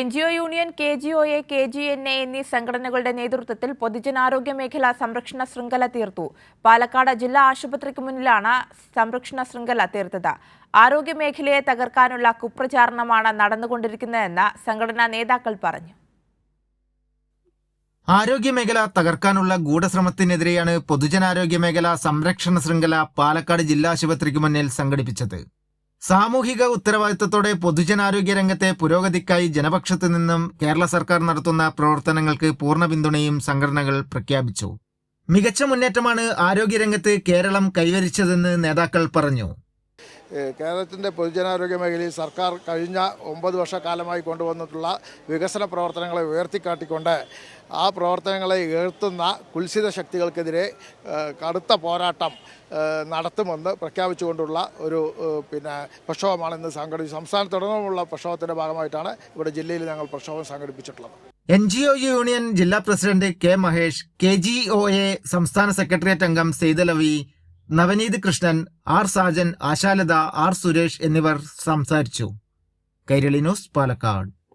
NGO union, KGOA, KGNA എന്നീ സംഘടനകളുടെ നേതൃത്വത്തിൽ പൊതുജനാരോഗ്യ മേഖല സംരക്ഷണ ശൃംഖല തീർത്തു. പാലക്കാട് ജില്ലാ ആശുപത്രിക്ക് മുന്നിലാണ് സംരക്ഷണ ശൃംഖല തീർത്തത്. ആരോഗ്യ മേഖലയെ തകർക്കാനുള്ള കുപ്രചാരണമാണ് നടന്നുകൊണ്ടിരിക്കുന്നതെന്ന് സംഘടനാ നേതാക്കൾ പറഞ്ഞു. ആരോഗ്യമേഖല തകർക്കാനുള്ള ഗൂഢശ്രമത്തിനെതിരെയാണ് പൊതുജനാരോഗ്യ മേഖല സംരക്ഷണ ശൃംഖല പാലക്കാട് ജില്ലാ ആശുപത്രിക്ക് മുന്നിൽ സംഘടിപ്പിച്ചത്. സാമൂഹിക ഉത്തരവാദിത്തത്തോടെ പൊതുജനാരോഗ്യ രംഗത്തെ പുരോഗതിക്കായി ജനപക്ഷത്തു നിന്നും കേരള സർക്കാർ നടത്തുന്ന പ്രവർത്തനങ്ങൾക്ക് പൂർണ്ണ പിന്തുണയും സംഘടനകൾ പ്രഖ്യാപിച്ചു. മികച്ച മുന്നേറ്റമാണ് ആരോഗ്യരംഗത്ത് കേരളം കൈവരിച്ചതെന്ന് നേതാക്കൾ പറഞ്ഞു. കേരളത്തിൻ്റെ പൊതുജനാരോഗ്യ മേഖലയിൽ സർക്കാർ കഴിഞ്ഞ 9 വർഷക്കാലമായി കൊണ്ടുവന്നിട്ടുള്ള വികസന പ്രവർത്തനങ്ങളെ ഉയർത്തിക്കാട്ടിക്കൊണ്ട് ആ പ്രവർത്തനങ്ങളെ ഉയർത്തുന്ന കുൽസിത ശക്തികൾക്കെതിരെ കടുത്ത പോരാട്ടം നടത്തുമെന്ന് പ്രഖ്യാപിച്ചുകൊണ്ടുള്ള ഒരു പ്രക്ഷോഭമാണ് ഇന്ന് സംസ്ഥാനത്തുടനീളമുള്ള പ്രക്ഷോഭത്തിൻ്റെ ഭാഗമായിട്ടാണ് ഇവിടെ ജില്ലയിൽ ഞങ്ങൾ പ്രക്ഷോഭം സംഘടിപ്പിച്ചിട്ടുള്ളത്. NGO യൂണിയൻ ജില്ലാ പ്രസിഡന്റ് K. മഹേഷ്, KGOA സംസ്ഥാന സെക്രട്ടേറിയറ്റ് അംഗം സെയ്തലവി, നവനീത് കൃഷ്ണൻ, R. സാജൻ, ആശാലത, R. സുരേഷ് എന്നിവർ സംസാരിച്ചു. കൈരളി ന്യൂസ്, പാലക്കാട്.